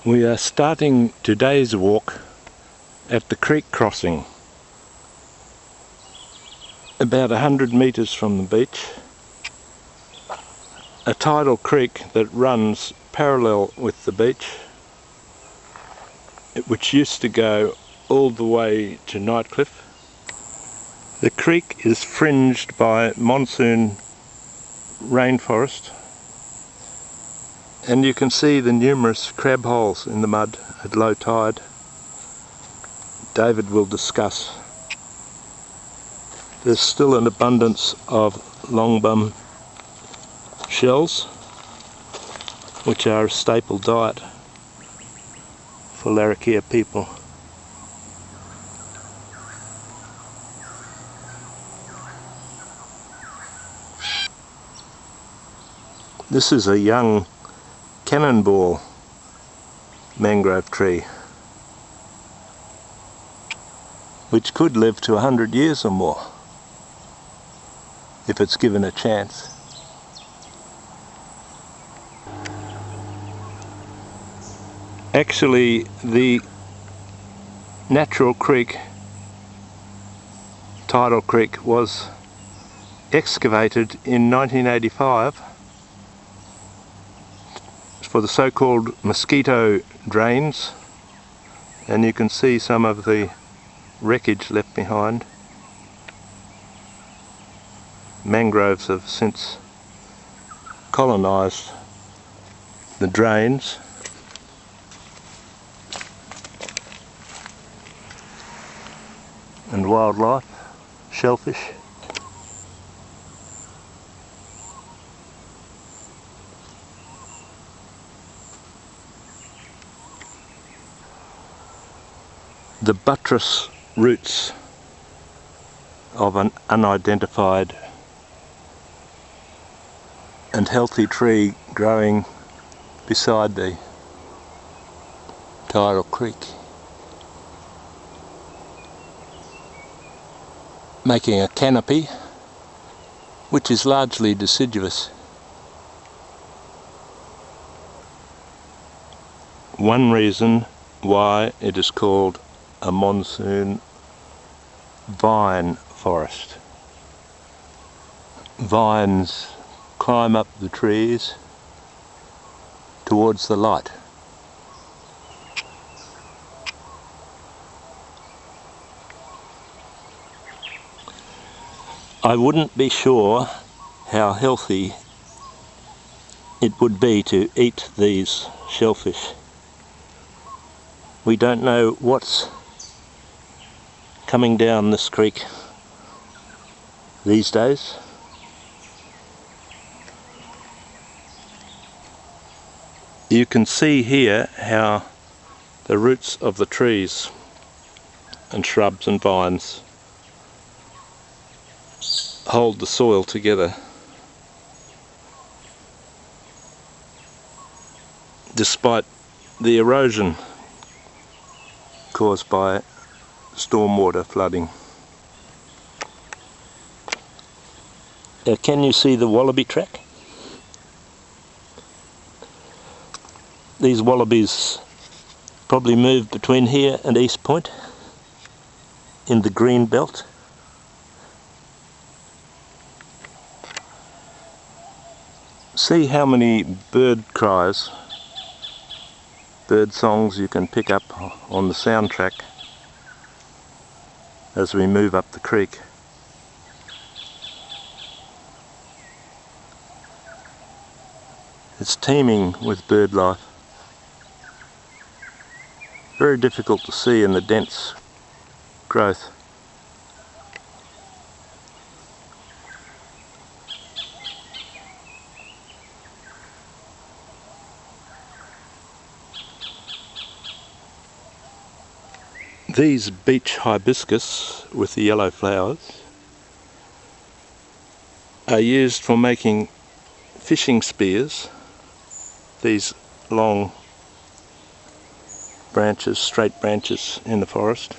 We are starting today's walk at the creek crossing, about 100 metres from the beach. A tidal creek that runs parallel with the beach, which used to go all the way to Nightcliff. The creek is fringed by monsoon rainforest, and you can see the numerous crab holes in the mud at low tide. David will discuss. There's still an abundance of longbum shells, which are a staple diet for Larrakia people. This is a young cannonball mangrove tree, which could live to 100 years or more if it's given a chance. Actually, the natural creek, tidal creek, was excavated in 1985 for the so-called mosquito drains, and you can see some of the wreckage left behind. Mangroves have since colonised the drains. And wildlife, shellfish. The buttress roots of an unidentified and healthy tree growing beside the tidal creek, making a canopy which is largely deciduous. One reason why it is called a monsoon vine forest. Vines climb up the trees towards the light. I wouldn't be sure how healthy it would be to eat these shellfish. We don't know what's coming down this creek these days. You can see here how the roots of the trees and shrubs and vines hold the soil together. Despite the erosion caused by stormwater flooding. Can you see the wallaby track? These wallabies probably move between here and East Point in the green belt. See how many bird cries, bird songs you can pick up on the soundtrack as we move up the creek. It's teeming with bird life. Very difficult to see in the dense growth. These beach hibiscus with the yellow flowers are used for making fishing spears. These long branches, straight branches in the forest,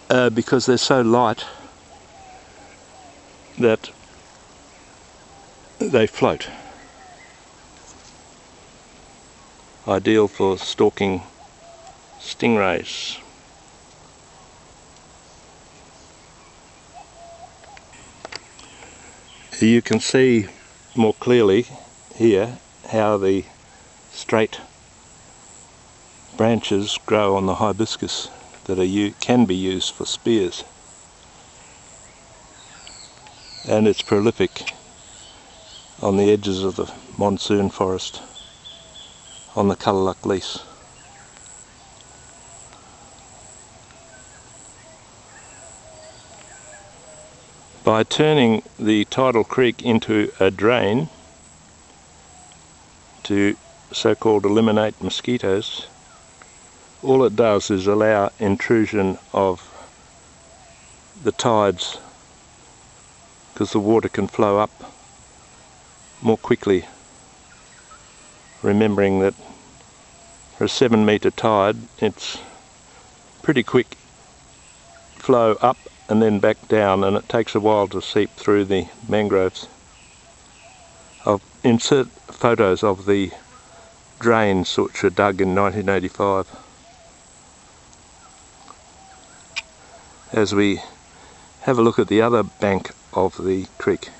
because they're so light that they float. ideal for stalking stingrays. You can see more clearly here how the straight branches grow on the hibiscus that can be used for spears, and it's prolific on the edges of the monsoon forest on the Kulaluk lease. By turning the tidal creek into a drain to so-called eliminate mosquitoes, all it does is allow intrusion of the tides, because the water can flow up more quickly, remembering that for a 7-metre tide it's pretty quick flow up and then back down, and it takes a while to seep through the mangroves. I'll insert photos of the drains which were dug in 1985 as we have a look at the other bank of the creek.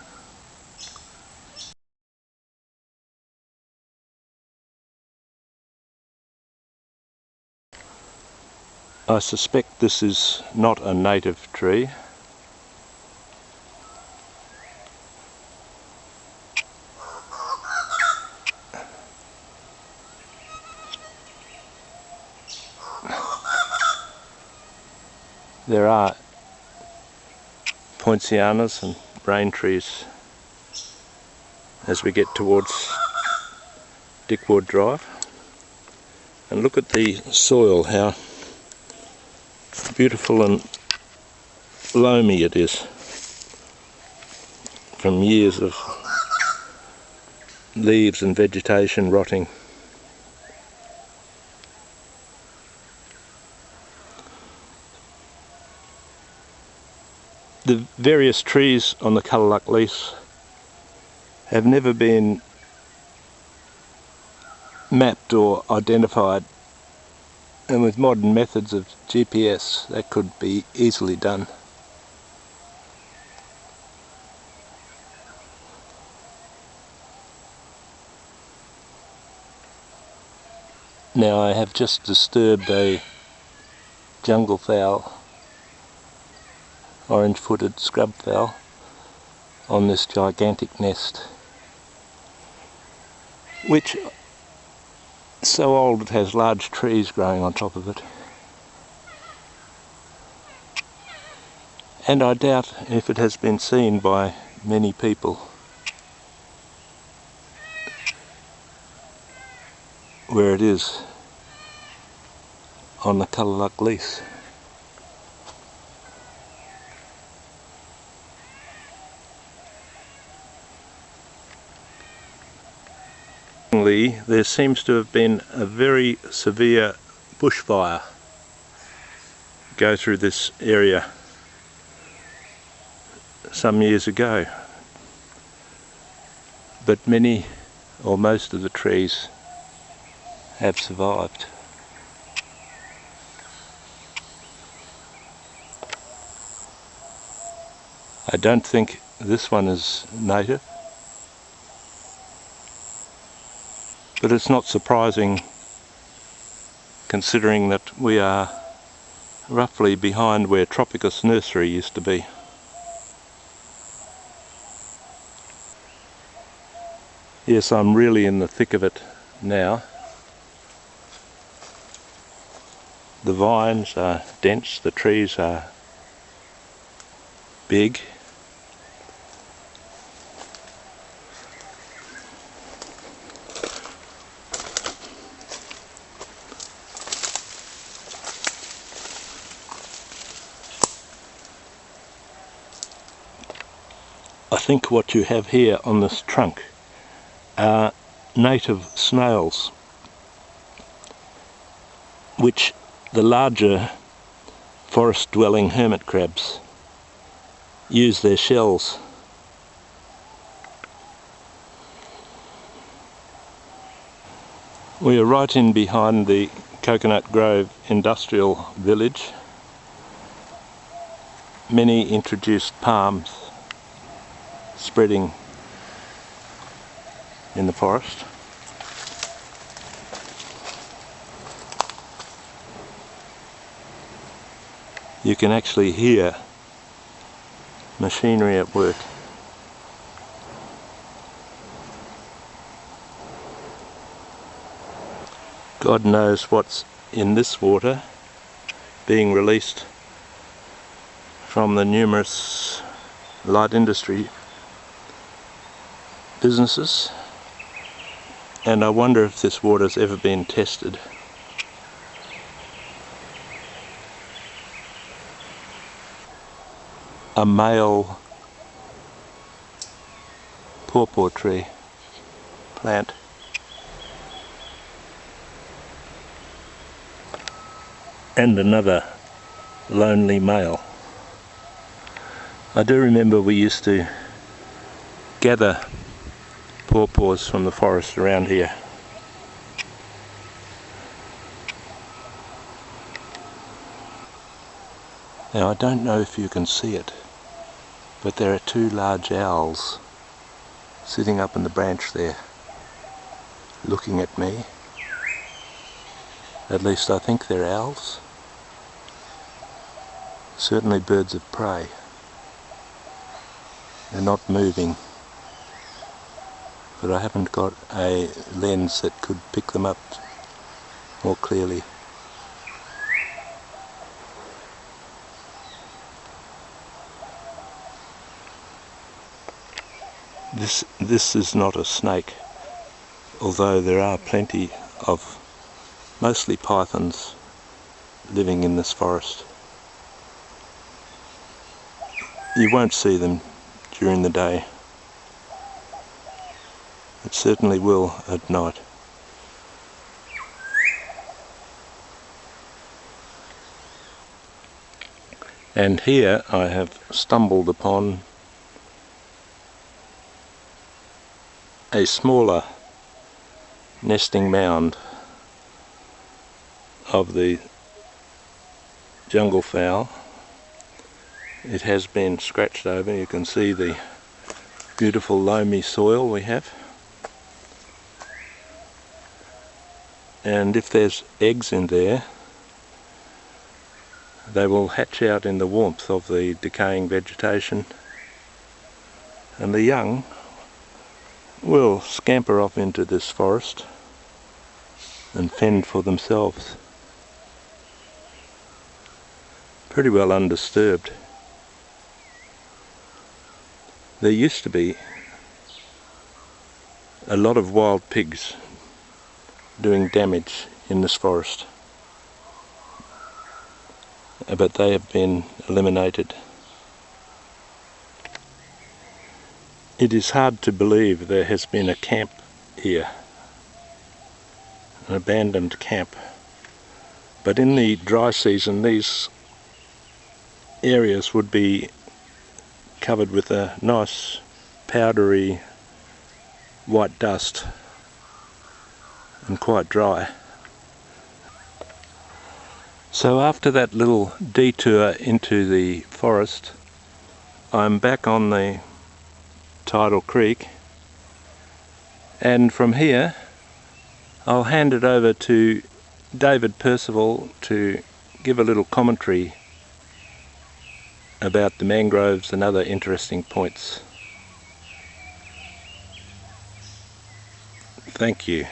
I suspect this is not a native tree. There are poincianas and brain trees as we get towards Dickwood Drive. And look at the soil, how beautiful and loamy it is from years of leaves and vegetation rotting. The various trees on the Kulaluk lease have never been mapped or identified, and with modern methods of GPS that could be easily done. Now I have just disturbed a jungle fowl, orange-footed scrub fowl, on this gigantic nest, which is so old it has large trees growing on top of it. And I doubt if it has been seen by many people where it is on the Kulaluk lease. There seems to have been a very severe bushfire go through this area some years ago, but many or most of the trees have survived. I don't think this one is native, but it's not surprising considering that we are roughly behind where Tropicus nursery used to be. Yes, I'm really in the thick of it now. The vines are dense, the trees are big. I think what you have here on this trunk are native snails, which the larger forest-dwelling hermit crabs use their shells. We are right in behind the Coconut Grove Industrial Village. Many introduced palms spreading in the forest. You can actually hear machinery at work. God knows what's in this water being released from the numerous light industry businesses, and I wonder if this water's ever been tested. A male pawpaw tree plant. And another lonely male. I do remember we used to gather pawpaws from the forest around here. Now I don't know if you can see it, but there are two large owls sitting up in the branch there, looking at me. At least I think they're owls. Certainly birds of prey. They're not moving, but I haven't got a lens that could pick them up more clearly. This is not a snake, although there are plenty of mostly pythons living in this forest. You won't see them during the day. It certainly will at night. And here I have stumbled upon a smaller nesting mound of the jungle fowl. It has been scratched over. You can see the beautiful loamy soil we have. And if there's eggs in there, they will hatch out in the warmth of the decaying vegetation, and the young will scamper off into this forest and fend for themselves. Pretty well undisturbed. There used to be a lot of wild pigs doing damage in this forest, but they have been eliminated. It is hard to believe there has been a camp here, an abandoned camp, but in the dry season these areas would be covered with a nice powdery white dust and quite dry. So after that little detour into the forest, I'm back on the tidal creek, and from here I'll hand it over to David Percival to give a little commentary about the mangroves and other interesting points. Thank you.